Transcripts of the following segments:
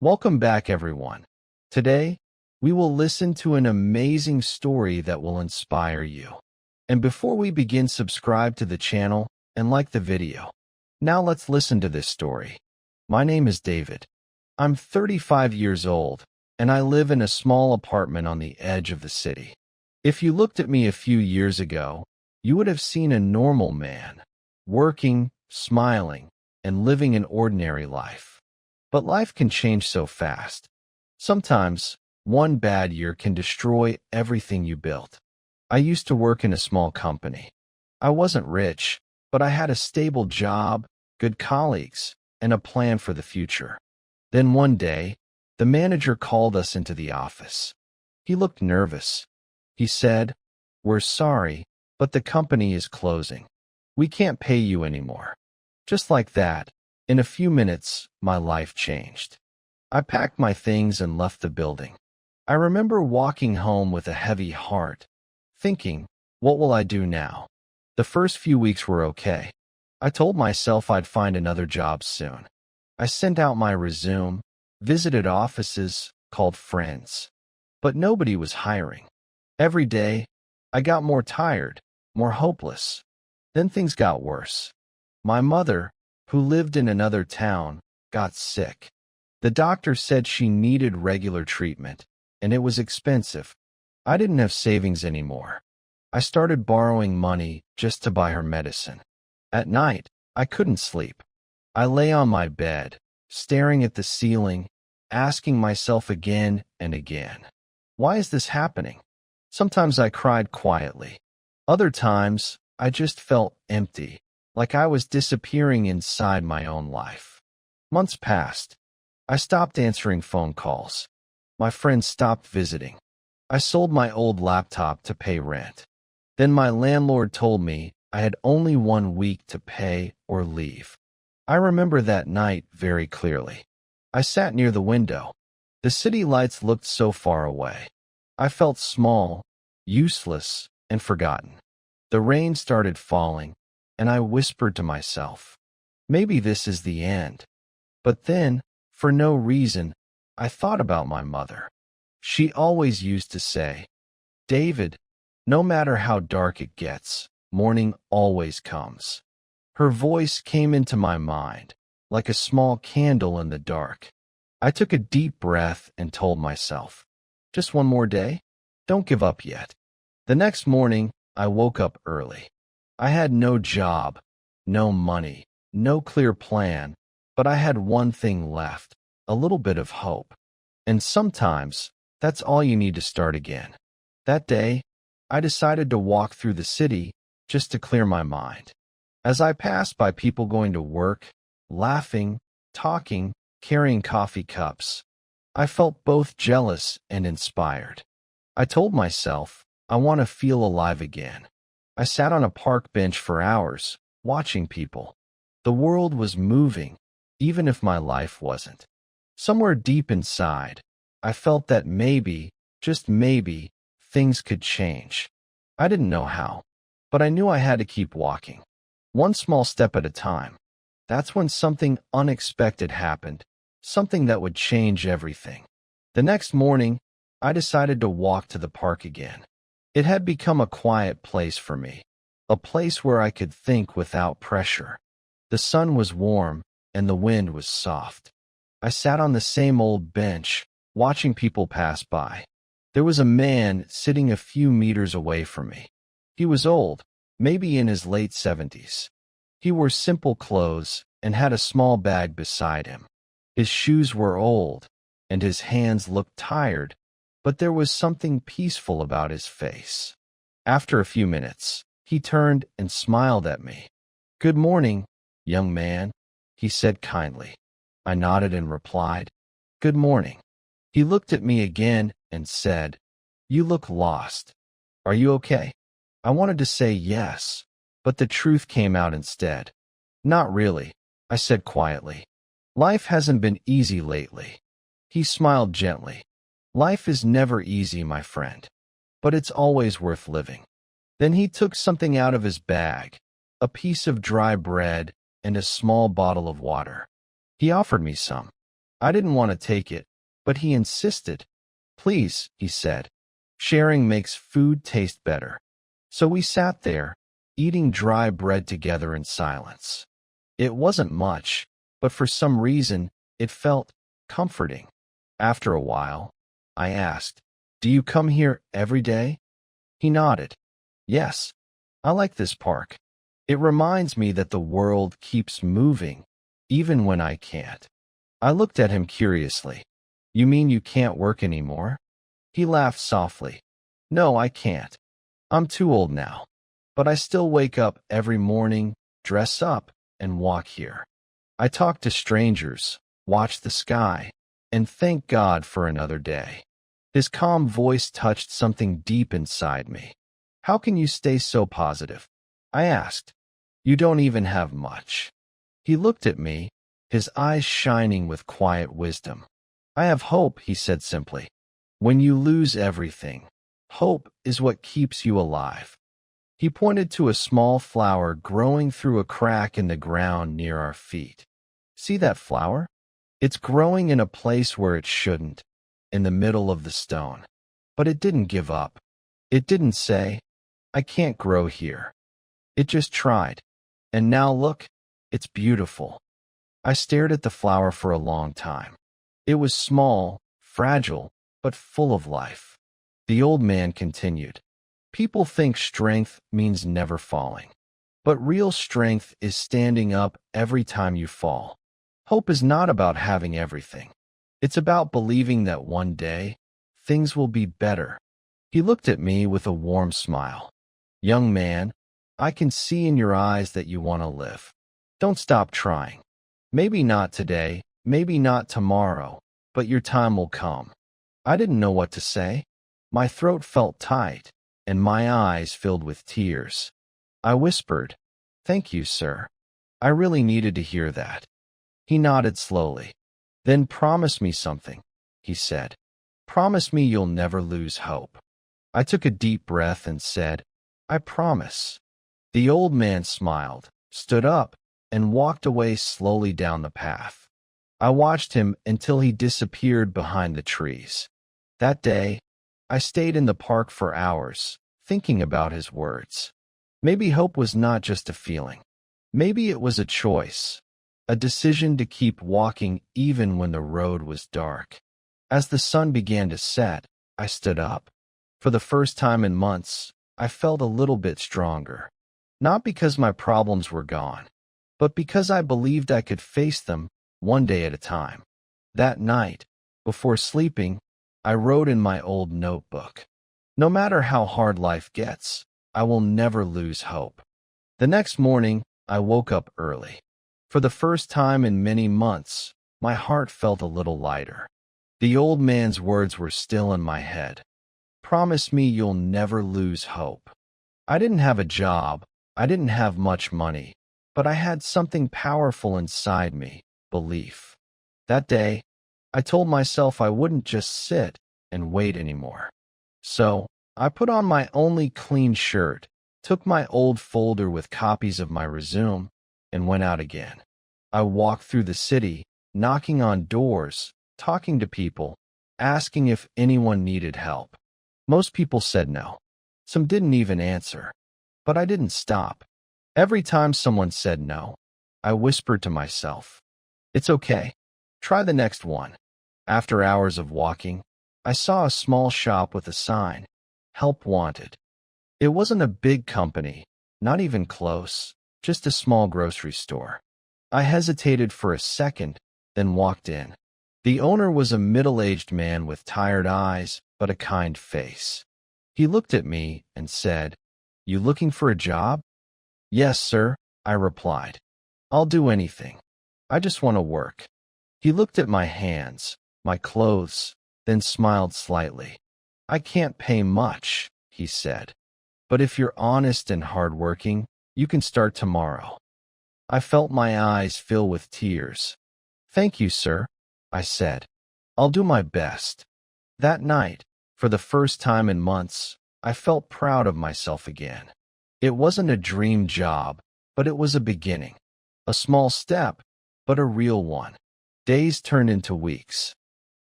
Welcome back, everyone. Today, we will listen to an amazing story that will inspire you. And before we begin, subscribe to the channel and like the video. Now let's listen to this story. My name is David. I'm 35 years old, and I live in a small apartment on the edge of the city. If you looked at me a few years ago, you would have seen a normal man, working, smiling, and living an ordinary life. But life can change so fast. Sometimes, one bad year can destroy everything you built. I used to work in a small company. I wasn't rich, but I had a stable job, good colleagues, and a plan for the future. Then one day, the manager called us into the office. He looked nervous. He said, "We're sorry, but the company is closing. We can't pay you anymore." Just like that, in a few minutes, my life changed. I packed my things and left the building. I remember walking home with a heavy heart, thinking, what will I do now? The first few weeks were okay. I told myself I'd find another job soon. I sent out my resume, visited offices, called friends. But nobody was hiring. Every day, I got more tired, more hopeless. Then things got worse. My mother, who lived in another town, got sick. The doctor said she needed regular treatment, and it was expensive. I didn't have savings anymore. I started borrowing money just to buy her medicine. At night, I couldn't sleep. I lay on my bed, staring at the ceiling, asking myself again and again, why is this happening? Sometimes I cried quietly. Other times, I just felt empty, like I was disappearing inside my own life. Months passed. I stopped answering phone calls. My friends stopped visiting. I sold my old laptop to pay rent. Then my landlord told me I had only 1 week to pay or leave. I remember that night very clearly. I sat near the window. The city lights looked so far away. I felt small, useless, and forgotten. The rain started falling, and I whispered to myself, maybe this is the end. But then, for no reason, I thought about my mother. She always used to say, "David, no matter how dark it gets, morning always comes." Her voice came into my mind, like a small candle in the dark. I took a deep breath and told myself, just one more day? Don't give up yet. The next morning, I woke up early. I had no job, no money, no clear plan, but I had one thing left, a little bit of hope. And sometimes, that's all you need to start again. That day, I decided to walk through the city just to clear my mind. As I passed by people going to work, laughing, talking, carrying coffee cups, I felt both jealous and inspired. I told myself, I want to feel alive again. I sat on a park bench for hours, watching people. The world was moving, even if my life wasn't. Somewhere deep inside, I felt that maybe, just maybe, things could change. I didn't know how, but I knew I had to keep walking. One small step at a time. That's when something unexpected happened, something that would change everything. The next morning, I decided to walk to the park again. It had become a quiet place for me, a place where I could think without pressure. The sun was warm, and the wind was soft. I sat on the same old bench, watching people pass by. There was a man sitting a few meters away from me. He was old, maybe in his late 70s. He wore simple clothes and had a small bag beside him. His shoes were old, and his hands looked tired, but there was something peaceful about his face. After a few minutes, he turned and smiled at me. "Good morning, young man," he said kindly. I nodded and replied, "Good morning." He looked at me again and said, "You look lost. Are you okay?" I wanted to say yes, but the truth came out instead. "Not really," I said quietly. "Life hasn't been easy lately." He smiled gently. "Life is never easy, my friend, but it's always worth living." Then he took something out of his bag, a piece of dry bread and a small bottle of water. He offered me some. I didn't want to take it, but he insisted. Please, he said. Sharing makes food taste better. So we sat there, eating dry bread together in silence. It wasn't much, but for some reason, it felt comforting. After a while, I asked, "Do you come here every day?" He nodded. "Yes, I like this park. It reminds me that the world keeps moving, even when I can't." I looked at him curiously. "You mean you can't work anymore?" He laughed softly. "No, I can't. I'm too old now. But I still wake up every morning, dress up, and walk here. I talk to strangers, watch the sky, and thank God for another day." His calm voice touched something deep inside me. "How can you stay so positive?" I asked. "You don't even have much." He looked at me, his eyes shining with quiet wisdom. "I have hope," he said simply. "When you lose everything, hope is what keeps you alive." He pointed to a small flower growing through a crack in the ground near our feet. "See that flower? It's growing in a place where it shouldn't, in the middle of the stone. But it didn't give up. It didn't say, 'I can't grow here.' It just tried. And now look, it's beautiful." I stared at the flower for a long time. It was small, fragile, but full of life. The old man continued, "People think strength means never falling. But real strength is standing up every time you fall. Hope is not about having everything. It's about believing that one day, things will be better." He looked at me with a warm smile. "Young man, I can see in your eyes that you want to live. Don't stop trying. Maybe not today, maybe not tomorrow, but your time will come." I didn't know what to say. My throat felt tight, and my eyes filled with tears. I whispered, "Thank you, sir. I really needed to hear that." He nodded slowly. "Then promise me something," he said. "Promise me you'll never lose hope." I took a deep breath and said, "I promise." The old man smiled, stood up, and walked away slowly down the path. I watched him until he disappeared behind the trees. That day, I stayed in the park for hours, thinking about his words. Maybe hope was not just a feeling. Maybe it was a choice, a decision to keep walking even when the road was dark. As the sun began to set, I stood up. For the first time in months, I felt a little bit stronger. Not because my problems were gone, but because I believed I could face them one day at a time. That night, before sleeping, I wrote in my old notebook, "No matter how hard life gets, I will never lose hope." The next morning, I woke up early. For the first time in many months, my heart felt a little lighter. The old man's words were still in my head. "Promise me you'll never lose hope." I didn't have a job. I didn't have much money, but I had something powerful inside me, belief. That day, I told myself I wouldn't just sit and wait anymore. So, I put on my only clean shirt, took my old folder with copies of my resume, and went out again. I walked through the city, knocking on doors, talking to people, asking if anyone needed help. Most people said no. Some didn't even answer. But I didn't stop. Every time someone said no, I whispered to myself, "It's okay. Try the next one." After hours of walking, I saw a small shop with a sign, "Help Wanted." It wasn't a big company, not even close, just a small grocery store. I hesitated for a second, then walked in. The owner was a middle-aged man with tired eyes, but a kind face. He looked at me and said, "You looking for a job?" "Yes, sir," I replied. "I'll do anything. I just want to work." He looked at my hands, my clothes, then smiled slightly. "I can't pay much," he said. "But if you're honest and hardworking, you can start tomorrow." I felt my eyes fill with tears. "Thank you, sir," I said. "I'll do my best." That night, for the first time in months, I felt proud of myself again. It wasn't a dream job, but it was a beginning. A small step, but a real one. Days turned into weeks.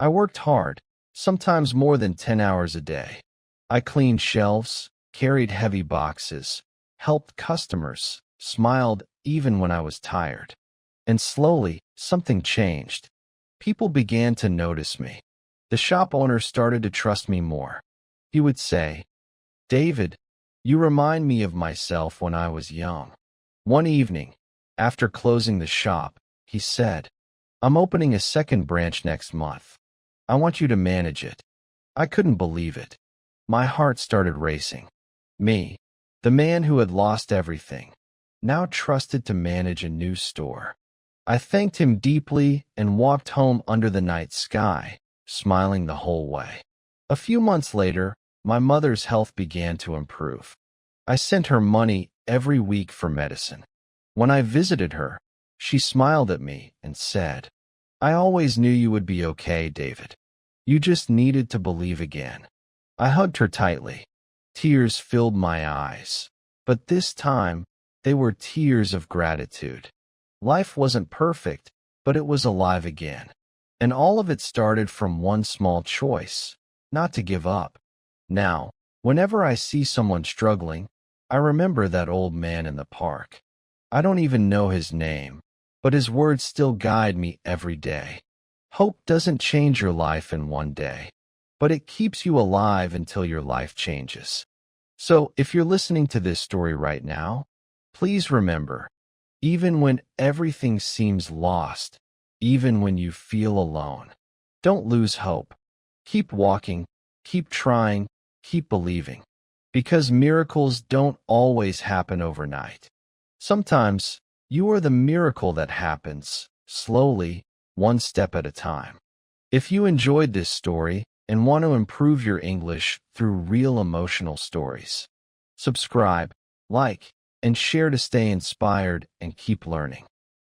I worked hard, sometimes more than 10 hours a day. I cleaned shelves, carried heavy boxes, helped customers, smiled even when I was tired. And slowly, something changed. People began to notice me. The shop owner started to trust me more. He would say, "David, you remind me of myself when I was young." One evening, after closing the shop, he said, "I'm opening a second branch next month. I want you to manage it." I couldn't believe it. My heart started racing. Me, the man who had lost everything, now trusted to manage a new store. I thanked him deeply and walked home under the night sky, smiling the whole way. A few months later, my mother's health began to improve. I sent her money every week for medicine. When I visited her, she smiled at me and said, "I always knew you would be okay, David. You just needed to believe again." I hugged her tightly. Tears filled my eyes, but this time they were tears of gratitude. Life wasn't perfect, but it was alive again. And all of it started from one small choice, not to give up. Now, whenever I see someone struggling, I remember that old man in the park. I don't even know his name, but his words still guide me every day. Hope doesn't change your life in one day, but it keeps you alive until your life changes. So, if you're listening to this story right now, please remember, even when everything seems lost, even when you feel alone, don't lose hope. Keep walking, keep trying, keep believing. Because miracles don't always happen overnight. Sometimes, you are the miracle that happens, slowly, one step at a time. If you enjoyed this story and want to improve your English through real emotional stories, subscribe, like, and share to stay inspired and keep learning.